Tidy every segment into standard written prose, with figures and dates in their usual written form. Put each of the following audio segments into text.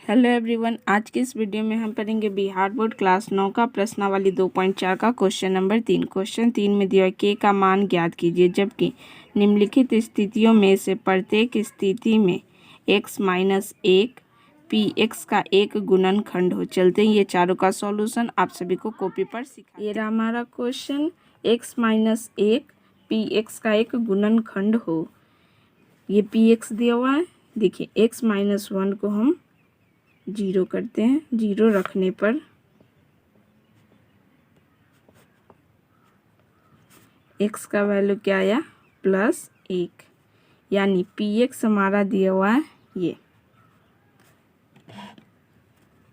Hello everyone, आज की इस वीडियो में हम पढ़ेंगे बिहार बोर्ड क्लास 9 का प्रश्नावली 2.4 का क्वेश्चन नंबर 3। क्वेश्चन 3 में दिया है के का मान ज्ञात कीजिए जबकि निम्नलिखित स्थितियों में से प्रत्येक स्थिति में x माइनस 1 पी एक्स का एक गुणनखंड हो। चलते हैं ये चारों का सॉल्यूशन आप सभी को कॉपी पर सिखा। ये रहा हमारा question, x minus 1 P x का एक गुणनखंड हो। ये पी एक्स दिया हुआ है। देखिए x माइनस 1 को हम 0 करते हैं। 0 रखने पर x का वैल्यू क्या आया, +1, यानी पी एक्स हमारा दिया हुआ है ये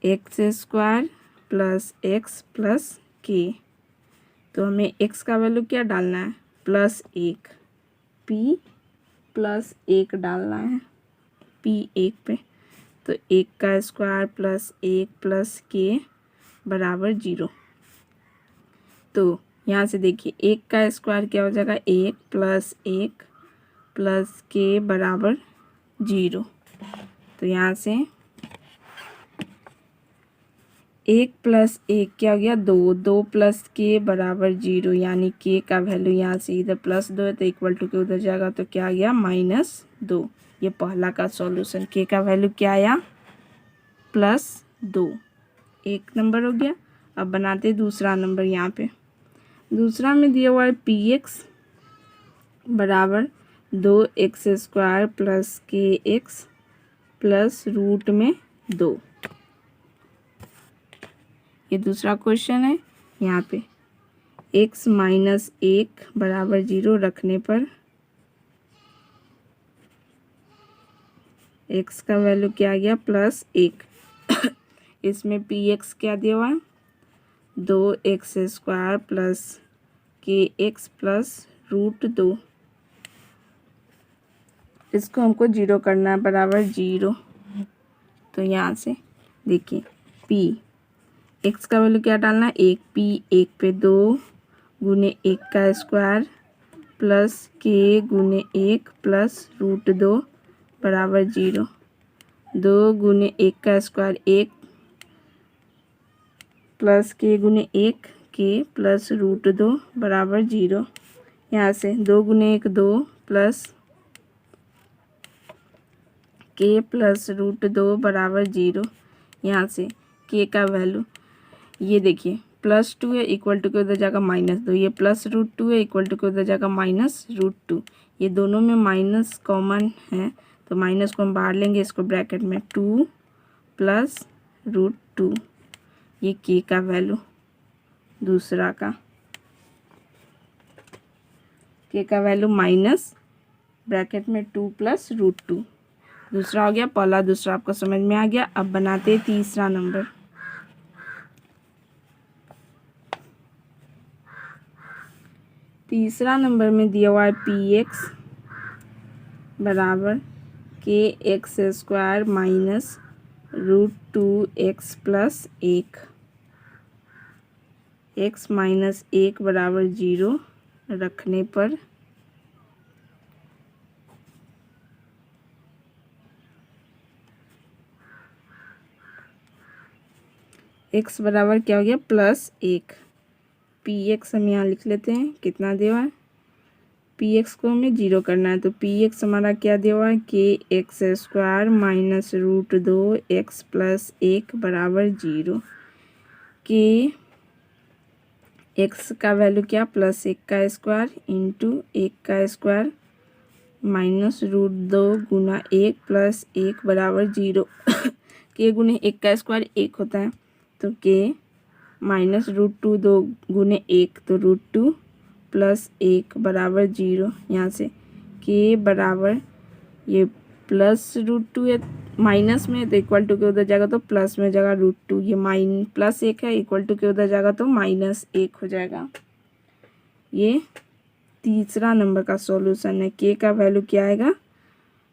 x² प्लस x प्लस के। तो हमें x का वैल्यू क्या डालना है, +1, p +1 डालना है p1 पे। तो 1 का स्क्वायर प्लस 1 प्लस के बराबर 0। तो यहाँ से देखिए 1 का स्क्वायर क्या हो जाएगा, 1 प्लस 1 प्लस के बराबर 0। तो यहाँ से 1 प्लस 1 क्या हो गया, 2, 2 प्लस के बराबर 0, यानी के का वैल्यू यहाँ से इधर +2 है तो इक्वल टू के उधर जाएगा तो क्या आ गया, -2। ये पहला का सॉल्यूशन, के का वैल्यू क्या आया, +2। एक नंबर हो गया। अब बनाते दूसरा नंबर। यहाँ पे दूसरा में दिया हुआ है पी एक्स बराबर 2x² प्लस के एक्स प्लस √2। ये दूसरा क्वेश्चन है। यहाँ पे x माइनस 1 बराबर 0 रखने पर x का वैल्यू क्या आ गया, +1। इसमें पी एक्स क्या दिया हुआ है, 2x² प्लस के एक्स प्लस √2। इसको हमको 0 करना है, बराबर 0। तो यहाँ से देखिए p x का वैल्यू क्या डालना है, 1, p1 पे 2 गुने 1 का स्क्वायर प्लस के गुने 1 प्लस √2 बराबर 0। 2 गुने 1 का स्क्वायर 1 प्लस के गुने 1 के प्लस √2 बराबर 0। यहाँ से 2 गुने 1 2 प्लस के प्लस √2 बराबर 0। यहाँ से के का वैल्यू ये देखिए +2 है, इक्वल टू के उधर जाएगा -2। ये +√2 है, इक्वल टू के उधर जाएगा -√2। ये दोनों में माइनस कॉमन है तो माइनस को हम बाहर लेंगे, इसको ब्रैकेट में 2 प्लस √2। ये के का वैल्यू दूसरा का, के का वैल्यू माइनस ब्रैकेट में 2 प्लस √2। दूसरा हो गया। पहला दूसरा आपको समझ में आ गया। अब बनाते तीसरा नंबर। तीसरा नंबर में दिया हुआ है पी एक्स बराबर के x² minus √2x plus 1। x minus 1 बराबर 0 रखने पर x बराबर क्या हो गया, +1। पी एक्स हम यहाँ लिख लेते हैं, कितना दिया हुआ है, पी एक्स को हमें 0 करना है। तो पी एक्स हमारा क्या दिया हुआ है, के x² माइनस √2x प्लस 1 बराबर 0। के x का वैल्यू क्या, +1 का स्क्वायर इंटू 1 का स्क्वायर माइनस √2 गुना 1 प्लस 1 बराबर 0। के गुने 1 का स्क्वायर 1 होता है तो के माइनस √2 2 गुने 1 तो √2 प्लस 1 बराबर 0। यहाँ से के बराबर ये +√2 है, माइनस में तो इक्वल टू के उधर जाएगा तो प्लस में जाएगा √2। ये +1 है, इक्वल टू के उधर जाएगा तो -1 हो जाएगा। ये तीसरा नंबर का सॉल्यूशन है। के का वैल्यू क्या आएगा,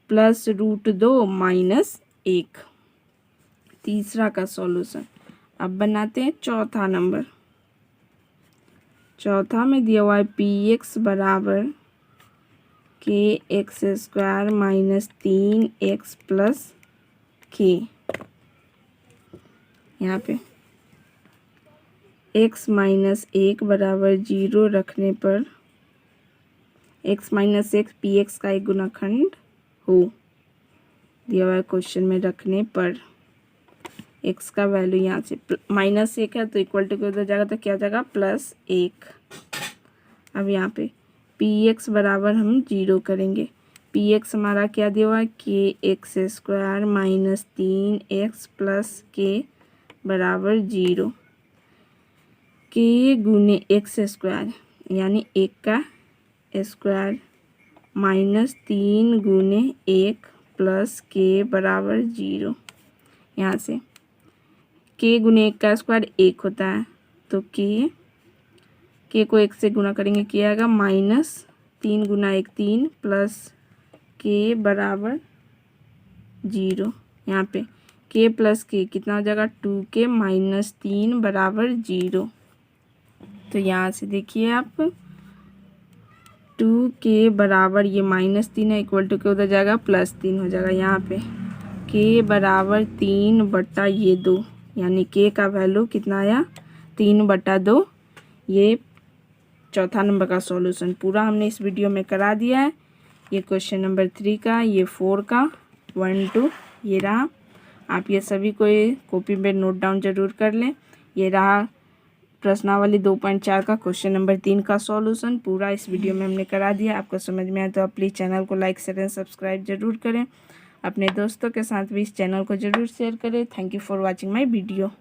+√2 -1। तीसरा का सॉल्यूशन। अब बनाते हैं चौथा नंबर। चौथा में दिया हुआ है पी एक्स बराबर के x² माइनस 3x प्लस के। यहाँ पे x माइनस 1 बराबर 0 रखने पर x माइनस 1 पी एक्स का एक गुणाखंड हो, दिया हुआ क्वेश्चन में रखने पर x का वैल्यू यहाँ से -1 है तो इक्वल टू के उधर जाएगा तो क्या जाएगा +1। अब यहाँ पे पी एक्स बराबर हम 0 करेंगे। पी एक्स हमारा क्या दिया हुआ है के x square minus 3x plus के बराबर 0। के गुने एक्स स्क्वायर यानी 1 का स्क्वायर माइनस 3 गुने 1 प्लस के बराबर 0। यहाँ से के गुने 1 का स्क्वायर 1 होता है तो के को 1 से गुना करेंगे क्या आएगा -3 गुना 1 3 प्लस के बराबर 0। यहाँ पे के प्लस के कितना हो जाएगा 2k माइनस 3 बराबर 0। तो यहाँ से देखिए आप 2k बराबर ये -3 है इक्वल टू के उधर जाएगा +3 हो जाएगा। यहाँ पे k बराबर 3/2 ये 2 यानी k का वैल्यू कितना आया 3/2। ये चौथा नंबर का सॉल्यूशन पूरा हमने इस वीडियो में करा दिया है। ये क्वेश्चन नंबर 3 का, ये 4 का 1 2 ये रहा। आप ये सभी को कॉपी में नोट डाउन जरूर कर लें। ये रहा प्रश्नावली 2.4 का क्वेश्चन नंबर 3 का सॉल्यूशन पूरा इस वीडियो में हमने करा दिया। आपको समझ में आया तो आप प्लीज़ चैनल को लाइक शेयर एंड सब्सक्राइब जरूर करें। अपने दोस्तों के साथ भी इस चैनल को जरूर शेयर करें। Thank you for watching my video.